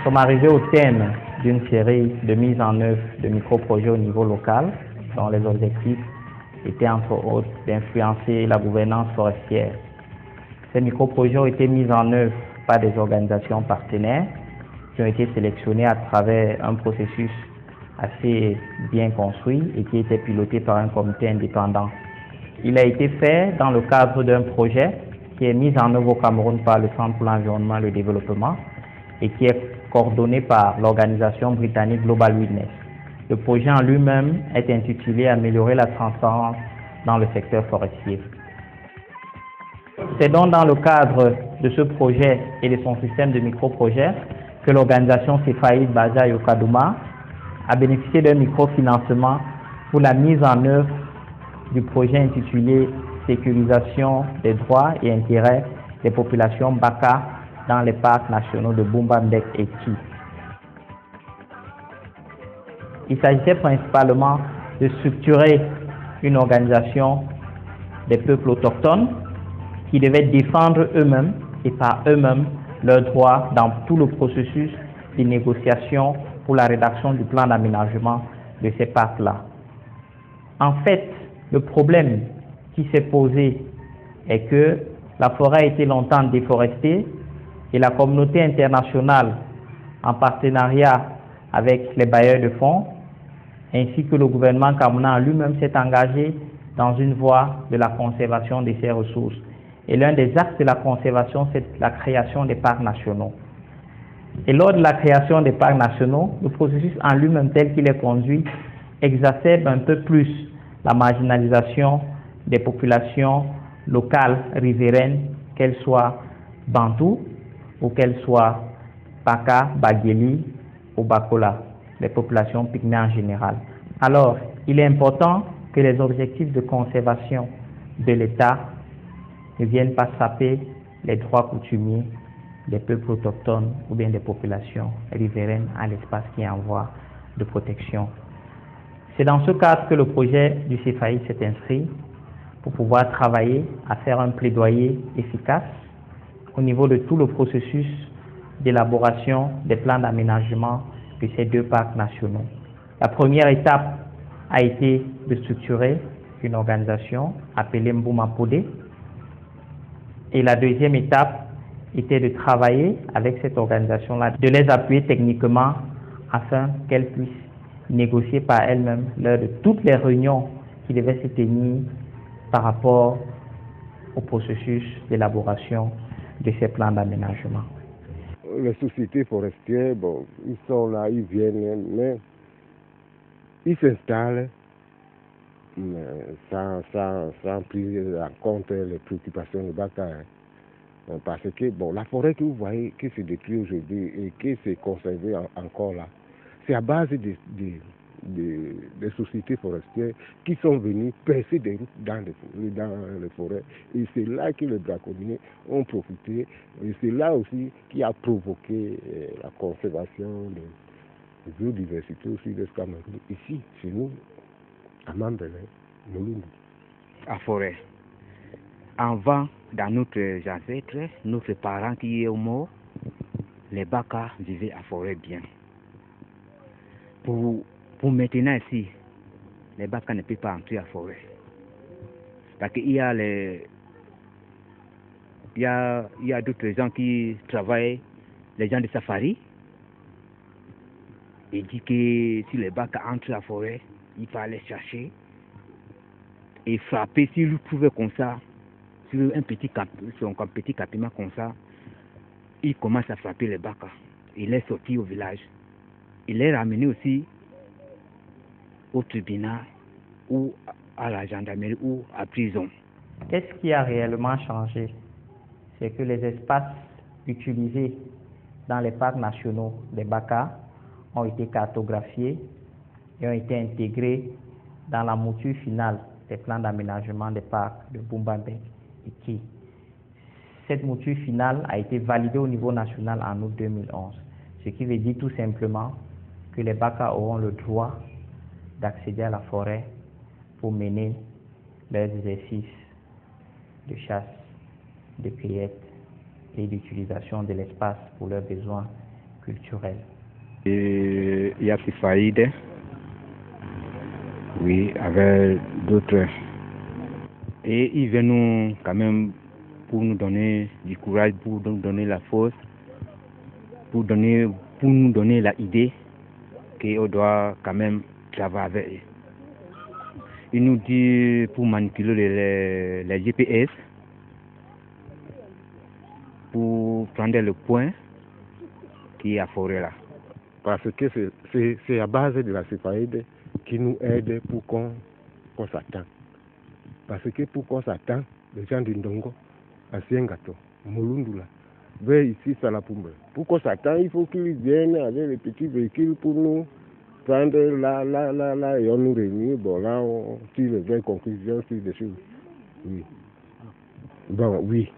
sommes arrivés au terme d'une série de mises en œuvre de micro-projets au niveau local, dont les objectifs étaient entre autres d'influencer la gouvernance forestière. Ces micro-projets ont été mis en œuvre par des organisations partenaires qui ont été sélectionnées à travers un processus assez bien construit et qui était piloté par un comité indépendant. Il a été fait dans le cadre d'un projet qui est mis en œuvre au Cameroun par le Centre pour l'environnement et le développement et qui est coordonné par l'organisation britannique Global Witness. Le projet en lui-même est intitulé « Améliorer la transparence dans le secteur forestier ». C'est donc dans le cadre de ce projet et de son système de micro-projets que l'organisation CFAID basée à Yokadouma a bénéficié d'un microfinancement pour la mise en œuvre du projet intitulé « Sécurisation des droits et intérêts des populations Baka dans les parcs nationaux de Bumba-Mbek et Ki ». Il s'agissait principalement de structurer une organisation des peuples autochtones qui devaient défendre eux-mêmes et par eux-mêmes leurs droits dans tout le processus de négociation pour la rédaction du plan d'aménagement de ces parcs-là. En fait, le problème qui s'est posé est que la forêt a été longtemps déforestée et la communauté internationale, en partenariat avec les bailleurs de fonds, ainsi que le gouvernement camerounais lui-même s'est engagé dans une voie de la conservation de ces ressources. Et l'un des axes de la conservation, c'est la création des parcs nationaux. Et lors de la création des parcs nationaux, le processus en lui-même tel qu'il est conduit exacerbe un peu plus la marginalisation des populations locales riveraines, qu'elles soient bantous ou qu'elles soient Baka, Bageli ou Bakola, les populations pygmées en général. Alors, il est important que les objectifs de conservation de l'État ne viennent pas saper les droits coutumiers des peuples autochtones ou bien des populations riveraines à l'espace qui est en voie de protection. C'est dans ce cadre que le projet du CFAI s'est inscrit pour pouvoir travailler à faire un plaidoyer efficace au niveau de tout le processus d'élaboration des plans d'aménagement de ces deux parcs nationaux. La première étape a été de structurer une organisation appelée Mbouma Podé, et la deuxième étape était de travailler avec cette organisation-là, de les appuyer techniquement afin qu'elles puissent négocier par elles-mêmes lors de toutes les réunions qui devaient se tenir par rapport au processus d'élaboration de ces plans d'aménagement. Les sociétés forestières, bon, ils sont là, ils viennent, mais ils s'installent sans prendre en compte les préoccupations de Baka. Parce que bon, la forêt que vous voyez qui se détruit aujourd'hui et qui s'est conservée encore là, c'est à base des sociétés forestières qui sont venues percer des routes dans les forêts. Et c'est là que les braconniers ont profité. Et c'est là aussi qui a provoqué la conservation de biodiversité aussi de ce Cameroun. Ici, chez nous, à Mambélé, Moulungu. À forêt. Avant, dans notre ancêtre, notre parent qui est mort, les Baka vivaient à forêt bien. Pour maintenant ici, les Baka ne peuvent pas entrer à forêt. Parce qu'il y a d'autres gens qui travaillent, les gens de safari, et disent que si les Baka entrent à forêt, il faut aller chercher et frapper s'ils le trouvaient comme ça. Sur un petit campement comme ça, il commence à frapper les Baka. Il est sorti au village. Il est ramené aussi au tribunal ou à la gendarmerie ou à prison. Qu'est-ce qui a réellement changé? C'est que les espaces utilisés dans les parcs nationaux des Baka ont été cartographiés et ont été intégrés dans la mouture finale des plans d'aménagement des parcs de Bumba-Mbek et Ki. Cette mouture finale a été validée au niveau national en août 2011, ce qui veut dire tout simplement que les Baka auront le droit d'accéder à la forêt pour mener leurs exercices de chasse, de cueillette et d'utilisation de l'espace pour leurs besoins culturel. Et il y a Sifaïd, oui, avec d'autres. Et il vient nous, quand même, pour nous donner du courage, pour nous donner la force, pour nous donner l'idée qu'on doit quand même travailler avec eux. Il nous dit pour manipuler les GPS, pour prendre le point qui est à forêt là. Parce que c'est à base de la CEPAID qui nous aide pour qu'on s'attend. Parce que pour qu'on s'attend, les gens du Ndongo, à Siengato, Mulundula, vers ici, Salapumbe. Pour qu'on s'attend, il faut qu'ils viennent avec les petits véhicules pour nous prendre là, et on nous réunit. Bon, là, on tire les vraies conclusions sur des choses. Oui. Bon, oui.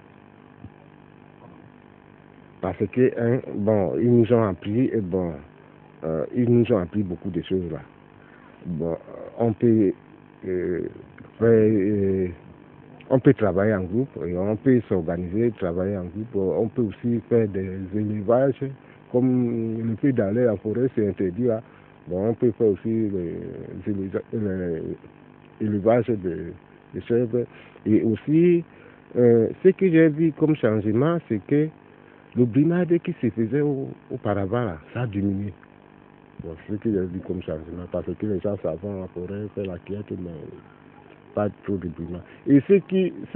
Parce que, bon, ils nous ont appris, et bon, ils nous ont appris beaucoup de choses là. Bon, on peut on peut travailler en groupe, et on peut s'organiser, travailler en groupe. On peut aussi faire des élevages, comme le fait d'aller en forêt, c'est interdit là. Bon, on peut faire aussi l'élevage de chèvres. Et aussi, ce que j'ai vu comme changement, c'est que le brimade qui se faisait auparavant, là, ça a diminué. Bon, ce que j'ai vu comme changement, parce que les gens savent en forêt faire la quête, mais pas trop de brimade. Et ce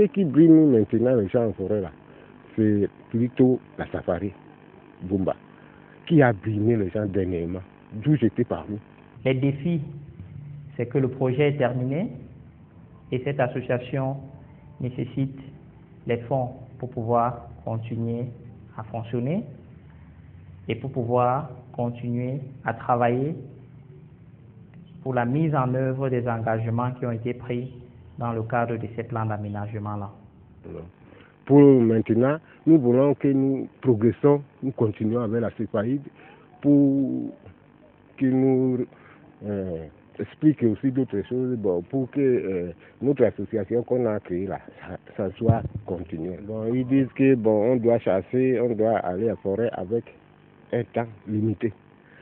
qui brime maintenant les gens en forêt, là, c'est plutôt la safari, Bumba, qui a brimé les gens dernièrement, d'où j'étais parmi. Les défis, c'est que le projet est terminé et cette association nécessite les fonds pour pouvoir continuer à fonctionner et pour pouvoir continuer à travailler pour la mise en œuvre des engagements qui ont été pris dans le cadre de ces plans d'aménagement-là. Pour maintenant, nous voulons que nous progressons, nous continuons avec la CEPAID pour que nous explique aussi d'autres choses, bon, pour que notre association qu'on a créée là, ça soit continué. Bon, ils disent que bon, on doit chasser, on doit aller en forêt avec un temps limité.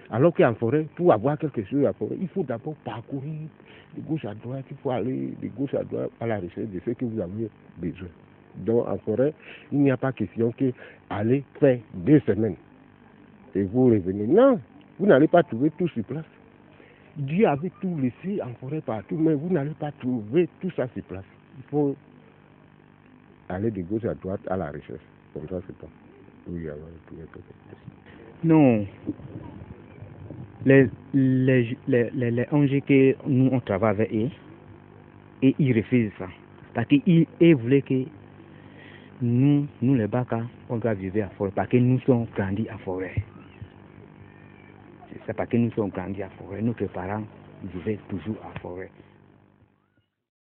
Alors qu'en forêt, pour avoir quelque chose en forêt, il faut d'abord parcourir de gauche à droite, il faut aller de gauche à droite à la recherche de ce que vous avez besoin. Donc en forêt, il n'y a pas question qu'aller faire 2 semaines et vous revenez. Non, vous n'allez pas trouver tout sur place. Dieu avait tout laissé en forêt partout, mais vous n'allez pas trouver tout ça sur place. Il faut aller de gauche à droite à la recherche. Comme ça, c'est pas. Oui, alors, non. Les ONG que nous on travaille avec eux, et ils refusent ça. Parce qu'ils voulaient que nous les Baka, on doit vivre à forêt, parce que nous sommes grandis à forêt. C'est parce que nous sommes grandis à forêt. Nos parents vivaient toujours à forêt.